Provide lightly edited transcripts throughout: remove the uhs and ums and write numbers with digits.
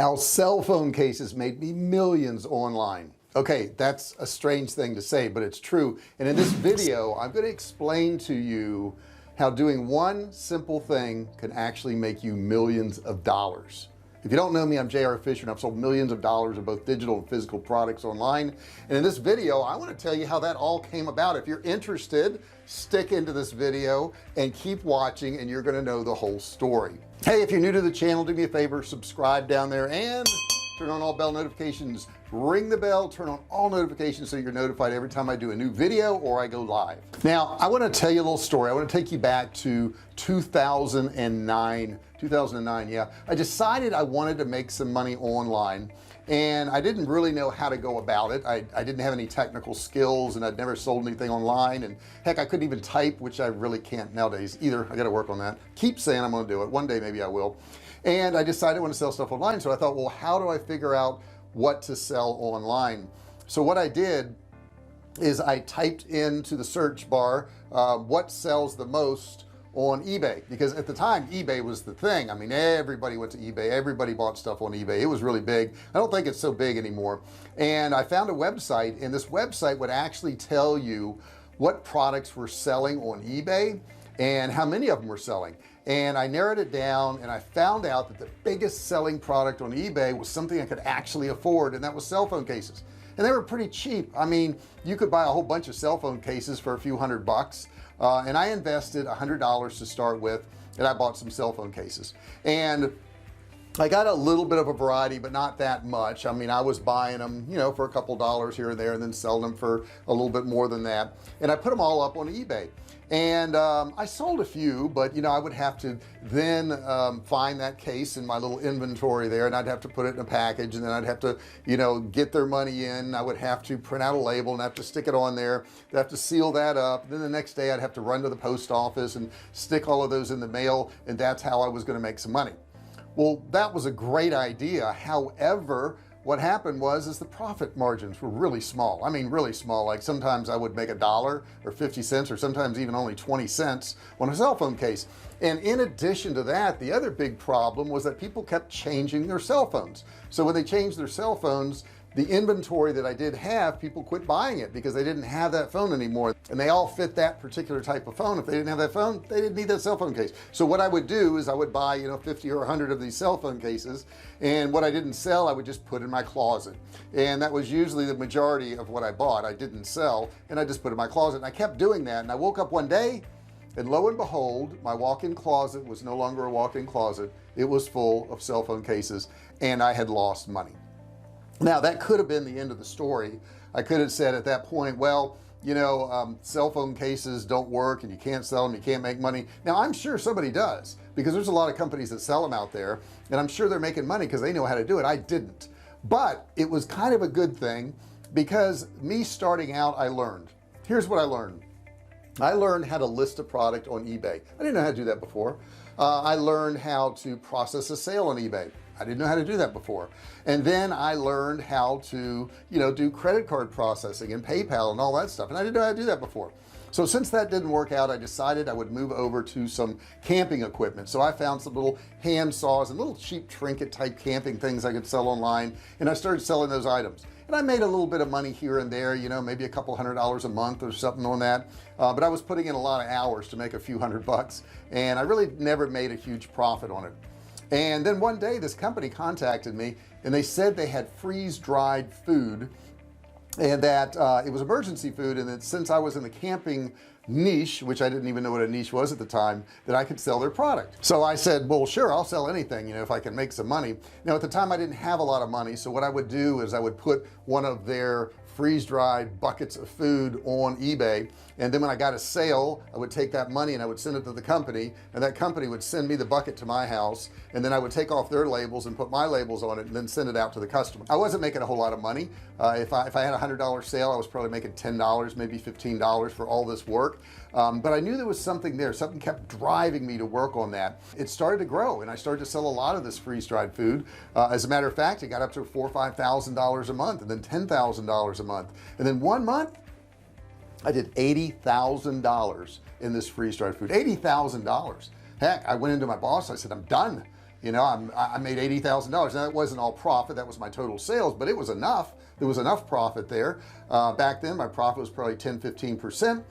How cell phone cases made me millions online. Okay, that's a strange thing to say, but it's true. And in this video I'm going to explain to you how doing one simple thing can actually make you millions of dollars. If you don't know me, I'm J.R. Fisher and I've sold millions of dollars of both digital and physical products online. And in this video I want to tell you how that all came about. If you're interested, stick into this video and keep watching and you're going to know the whole story. Hey, if you're new to the channel, do me a favor, subscribe down there and turn on all bell notifications, ring the bell, turn on all notifications so you're notified every time I do a new video or I go live. Now I want to tell you a little story. I want to take you back to 2009. Yeah, I decided I wanted to make some money online and I didn't really know how to go about it. I didn't have any technical skills and I'd never sold anything online, and heck, I couldn't even type, which I really can't nowadays either. I got to work on that. Keep saying I'm going to do it one day, maybe I will. And I decided I want to sell stuff online, so I thought, well, how do I figure out what to sell online? So what I did is I typed into the search bar what sells the most on eBay, because at the time eBay was the thing. I mean, everybody went to eBay, everybody bought stuff on eBay. It was really big. I don't think it's so big anymore. And I found a website, and this website would actually tell you what products were selling on eBay and how many of them were selling. And I narrowed it down and I found out that the biggest selling product on eBay was something I could actually afford, and that was cell phone cases. And they were pretty cheap. I mean, you could buy a whole bunch of cell phone cases for a few $100, and I invested $100 to start with, and I bought some cell phone cases, and I got a little bit of a variety, but not that much. I mean, I was buying them, you know, for a couple dollars here and there, and then selling them for a little bit more than that. And I put them all up on eBay, and I sold a few, but you know, I would have to then find that case in my little inventory there, and I'd have to put it in a package, and then I'd have to, you know, get their money in. I would have to print out a label and have to stick it on there. I'd have to seal that up. Then the next day I'd have to run to the post office and stick all of those in the mail, and that's how I was going to make some money. Well, that was a great idea. However, what happened was the profit margins were really small. I mean, really small. Like sometimes I would make $1 or 50 cents, or sometimes even only 20 cents on a cell phone case. And in addition to that, the other big problem was that people kept changing their cell phones. So when they changed their cell phones, the inventory that I did have, people quit buying it because they didn't have that phone anymore, and they all fit that particular type of phone. If they didn't have that phone, they didn't need that cell phone case. So what I would do is I would buy, you know, 50 or 100 of these cell phone cases, and what I didn't sell I would just put in my closet, and that was usually the majority of what I bought. I didn't sell, and I just put in my closet, and I kept doing that. And I woke up one day and lo and behold, my walk-in closet was no longer a walk-in closet. It was full of cell phone cases, and I had lost money. Now that could have been the end of the story. I could have said at that point, well, you know, cell phone cases don't work and you can't sell them, you can't make money. Now I'm sure somebody does, because there's a lot of companies that sell them out there, and I'm sure they're making money because they know how to do it. I didn't, but it was kind of a good thing, because me starting out, I learned. Here's what I learned. I learned how to list a product on eBay. I didn't know how to do that before. I learned how to process a sale on eBay. I didn't know how to do that before. And then I learned how to, you know, do credit card processing and PayPal and all that stuff, and I didn't know how to do that before. So since that didn't work out, I decided I would move over to some camping equipment. So I found some little hand saws and little cheap trinket type camping things I could sell online, and I started selling those items, and I made a little bit of money here and there, you know, maybe a couple $100 a month or something on that, but I was putting in a lot of hours to make a few $100, and I really never made a huge profit on it. And then one day this company contacted me, and they said they had freeze-dried food, and that it was emergency food, and that since I was in the camping niche, which I didn't even know what a niche was at the time, that I could sell their product. So I said, well, sure, I'll sell anything, you know, if I can make some money. Now at the time I didn't have a lot of money, so what I would do is I would put one of their freeze-dried buckets of food on eBay, and then when I got a sale I would take that money and I would send it to the company, and that company would send me the bucket to my house, and then I would take off their labels and put my labels on it and then send it out to the customer. I wasn't making a whole lot of money. If I had a $100 sale, I was probably making $10, maybe $15 for all this work, but I knew there was something there. Something kept driving me to work on that. It started to grow, and I started to sell a lot of this freeze-dried food. As a matter of fact, it got up to $4,000 or $5,000 a month, and then $10,000 a month, and then one month I did $80,000 in this freeze-dried food. $80,000. Heck, I went into my boss, I said, I'm done. you know, I made $80,000. Now that wasn't all profit, that was my total sales, but it was enough. There was enough profit there. Back then my profit was probably 10–15%.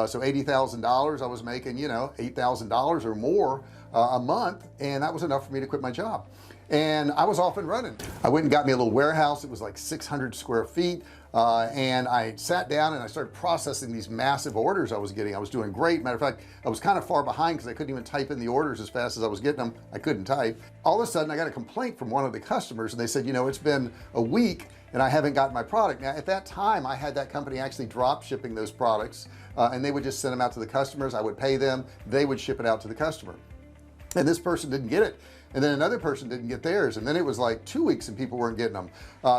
So $80,000 I was making, you know, $8,000 or more a month, and that was enough for me to quit my job. And I was off and running. I went and got me a little warehouse. It was like 600 square feet. And I sat down and I started processing these massive orders I was getting. I was doing great. Matter of fact, I was kind of far behind because I couldn't even type in the orders as fast as I was getting them. I couldn't type. All of a sudden I got a complaint from one of the customers, and they said, you know, it's been a week and I haven't gotten my product. Now at that time I had that company actually drop shipping those products, and they would just send them out to the customers. I would pay them, they would ship it out to the customer, and this person didn't get it, and then another person didn't get theirs, and then it was like 2 weeks and people weren't getting them.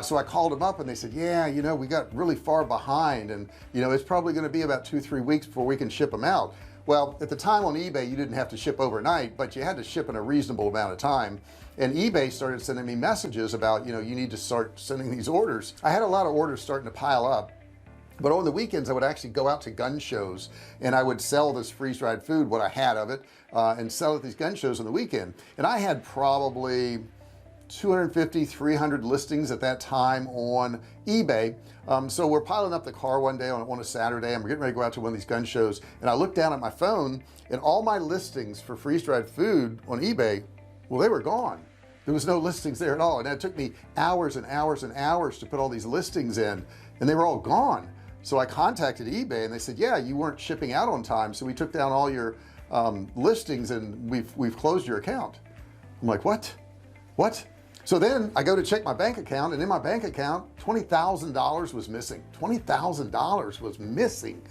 So I called them up and they said, yeah, you know, we got really far behind, and you know, it's probably going to be about 2–3 weeks before we can ship them out. Well, at the time on eBay you didn't have to ship overnight, but you had to ship in a reasonable amount of time, and eBay started sending me messages about, you know, you need to start sending these orders. I had a lot of orders starting to pile up, but on the weekends I would actually go out to gun shows and I would sell this freeze-dried food, what I had of it, and sell at these gun shows on the weekend. And I had probably 250–300 listings at that time on eBay. So we're piling up the car one day on a Saturday, and we're getting ready to go out to one of these gun shows, and I looked down at my phone and all my listings for freeze-dried food on eBay, well, they were gone. There was no listings there at all, and it took me hours and hours and hours to put all these listings in, and they were all gone. So I contacted eBay and they said, yeah, you weren't shipping out on time, so we took down all your listings and we've closed your account. I'm like, what? So then I go to check my bank account, and in my bank account $20,000 was missing. $20,000 was missing.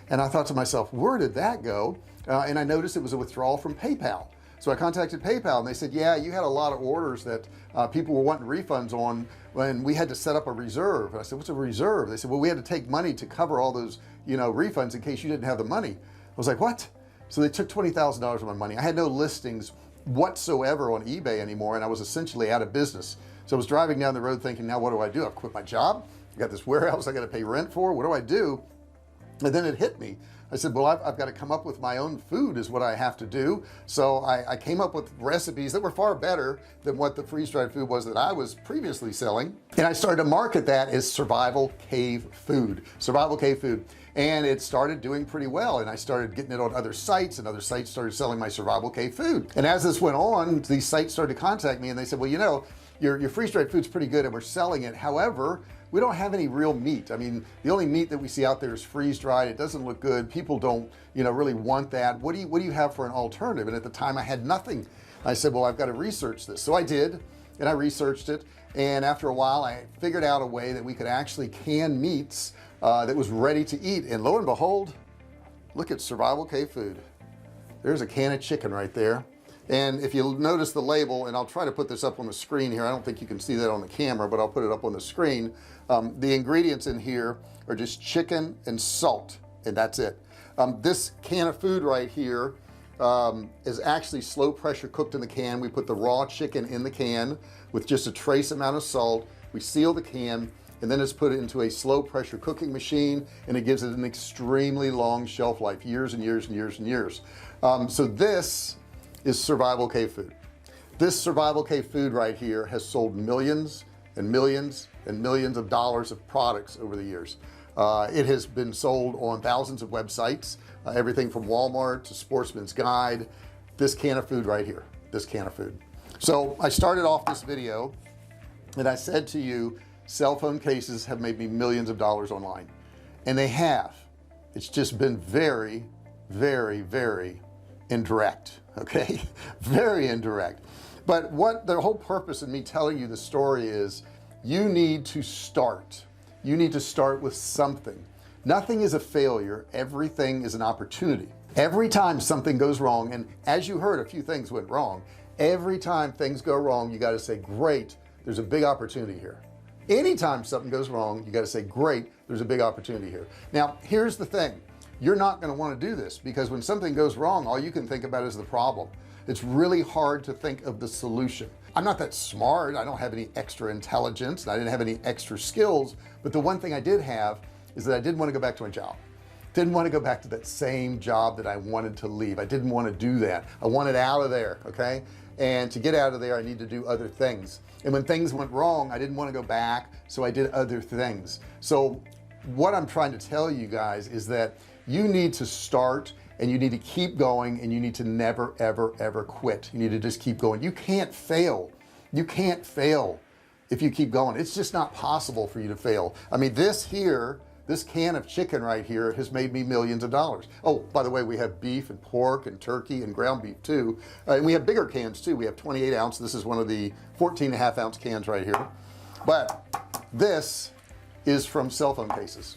And I thought to myself, where did that go? And I noticed it was a withdrawal from PayPal. So I contacted PayPal and they said, yeah, you had a lot of orders that people were wanting refunds on, when we had to set up a reserve. And I said, what's a reserve? They said, well, we had to take money to cover all those, you know, refunds in case you didn't have the money. I was like, what? So they took $20,000 of my money. I had no listings whatsoever on eBay anymore, and I was essentially out of business. So I was driving down the road thinking, now what do I do? I've quit my job, I got this warehouse I got to pay rent for, what do I do? And then it hit me. I said, well, I've got to come up with my own food is what I have to do. So I came up with recipes that were far better than what the freeze-dried food was that I was previously selling, and I started to market that as survival cave food. And it started doing pretty well, and I started getting it on other sites, and other sites started selling my survival cave food. And as this went on, these sites started to contact me and they said, well, you know, your freeze-dried food's pretty good and we're selling it, however we don't have any real meat. I mean, the only meat that we see out there is freeze-dried. It doesn't look good. People don't, you know, really want that. What do you have for an alternative? And at the time I had nothing. I said, well, I've got to research this. So I did, and I researched it, and after a while I figured out a way that we could actually can meats that was ready to eat. And lo and behold, look at survival cave food. There's a can of chicken right there. And if you notice the label, and I'll try to put this up on the screen here, I don't think you can see that on the camera, but I'll put it up on the screen. The ingredients in here are just chicken and salt, and that's it. This can of food right here is actually slow pressure cooked in the can. We put the raw chicken in the can with just a trace amount of salt. We seal the can, and then it's put into a slow pressure cooking machine, and it gives it an extremely long shelf life, years and years and years and years. So this is survival cave food. This survival cave food right here has sold millions and millions and millions of dollars of products over the years. It has been sold on thousands of websites, everything from Walmart to Sportsman's Guide. This can of food right here, this can of food. So I started off this video and I said to you, cell phone cases have made me millions of dollars online, and they have. It's just been very, very, very indirect. Okay, very indirect. But what the whole purpose of me telling you the story is, you need to start. You need to start with something. Nothing is a failure. Everything is an opportunity. Every time something goes wrong, and as you heard, a few things went wrong. Every time things go wrong, you got to say, great, there's a big opportunity here. Anytime something goes wrong, you got to say, great, there's a big opportunity here. Now here's the thing, you're not going to want to do this, because when something goes wrong, all you can think about is the problem. It's really hard to think of the solution. I'm not that smart. I don't have any extra intelligence, and I didn't have any extra skills, but the one thing I did have is that I didn't want to go back to my job. Didn't want to go back to that same job that I wanted to leave. I didn't want to do that. I wanted out of there. Okay. and to get out of there I need to do other things, and when things went wrong I didn't want to go back, so I did other things. So what I'm trying to tell you guys is that you need to start, and you need to keep going, and you need to never ever ever quit. You need to just keep going. You can't fail. You can't fail if you keep going. It's just not possible for you to fail. I mean, this can of chicken right here has made me millions of dollars. Oh, by the way, we have beef and pork and turkey and ground beef too, and we have bigger cans too. We have 28 ounce. This is one of the 14.5 ounce cans right here, but this is from cell phone cases.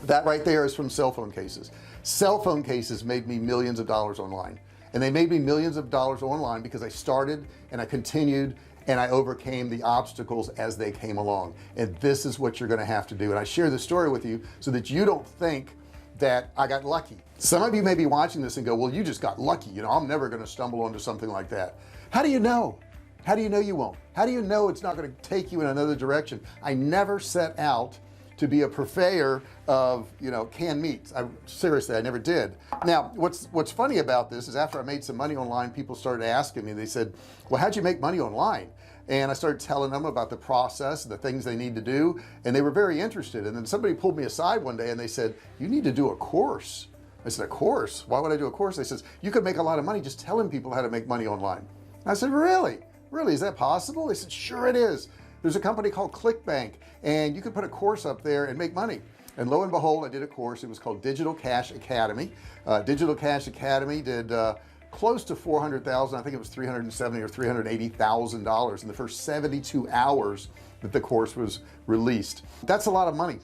That right there is from cell phone cases. Cell phone cases made me millions of dollars online, and they made me millions of dollars online because I started and I continued and I overcame the obstacles as they came along. And this is what you're going to have to do. And I share this story with you so that you don't think that I got lucky. Some of you may be watching this and go, well, you just got lucky, you know, I'm never going to stumble onto something like that. How do you know? How do you know you won't? How do you know it's not going to take you in another direction? I never set out to be a purveyor of, you know, canned meats. Seriously, I never did. Now what's funny about this is after I made some money online, people started asking me, they said, well, how'd you make money online? And I started telling them about the process, the things they need to do, and they were very interested. And then somebody pulled me aside one day and they said, you need to do a course. I said, a course? Why would I do a course? They says, you could make a lot of money just telling people how to make money online. I said, really is that possible? They said, sure it is. There's a company called ClickBank, and you could put a course up there and make money. And lo and behold, I did a course. It was called Digital Cash Academy. Digital Cash Academy did close to 400,000. I think it was $370,000 or $380,000 in the first 72 hours that the course was released. That's a lot of money.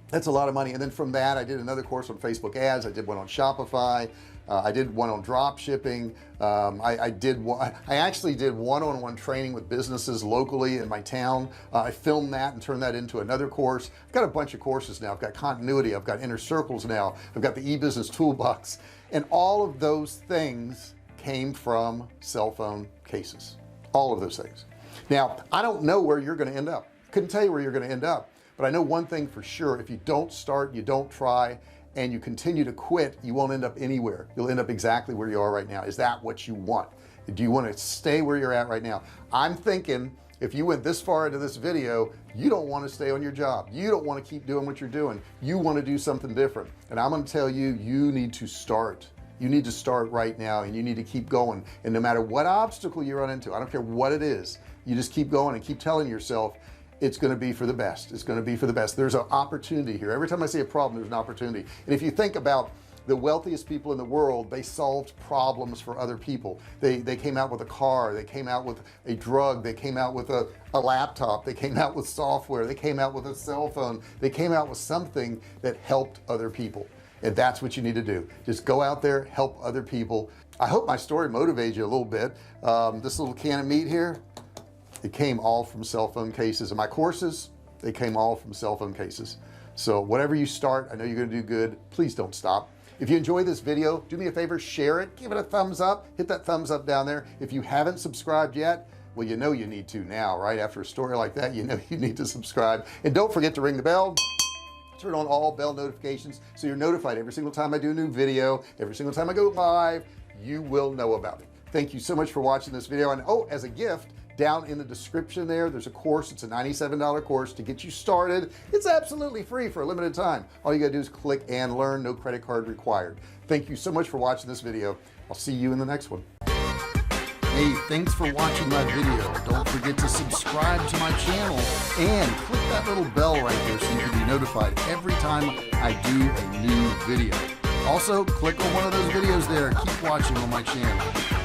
That's a lot of money. And then from that I did another course on Facebook ads. I did one on Shopify. I did one on drop shipping. I actually did one-on-one training with businesses locally in my town. I filmed that and turned that into another course. I've got a bunch of courses now. I've got continuity, I've got inner circles now, I've got the e-business toolbox, and all of those things came from cell phone cases. All of those things. Now I don't know where you're going to end up. Couldn't tell you where you're going to end up, but I know one thing for sure: if you don't start, you don't try, and you continue to quit, you won't end up anywhere. You'll end up exactly where you are right now. Is that what you want? Do you want to stay where you're at right now? I'm thinking if you went this far into this video, you don't want to stay on your job. You don't want to keep doing what you're doing. You want to do something different. And I'm going to tell you, you need to start. You need to start right now, and you need to keep going. And no matter what obstacle you run into, I don't care what it is, you just keep going and keep telling yourself it's going to be for the best. It's going to be for the best. There's an opportunity here. Every time I see a problem, there's an opportunity. And if you think about the wealthiest people in the world, they solved problems for other people. They came out with a car, they came out with a drug, they came out with a laptop, they came out with software, they came out with a cell phone, they came out with something that helped other people. And that's what you need to do. Just go out there, help other people. I hope my story motivates you a little bit. This little can of meat here, it came all from cell phone cases, and my courses, they came all from cell phone cases. So whatever you start, I know you're going to do good. Please don't stop. If you enjoy this video, do me a favor, share it, give it a thumbs up, hit that thumbs up down there. If you haven't subscribed yet, well, you know you need to now, right? After a story like that, you know you need to subscribe, and don't forget to ring the bell. Turn on all bell notifications so you're notified every single time I do a new video, every single time I go live. You will know about it. Thank you so much for watching this video. And oh, as a gift, down in the description there's a course. It's a $97 course to get you started. It's absolutely free for a limited time. All you gotta do is click and learn. No credit card required. Thank you so much for watching this video. I'll see you in the next one. Hey, thanks for watching my video. Don't forget to subscribe to my channel and click that little bell right there so you can be notified every time I do a new video. Also, click on one of those videos there. Keep watching on my channel.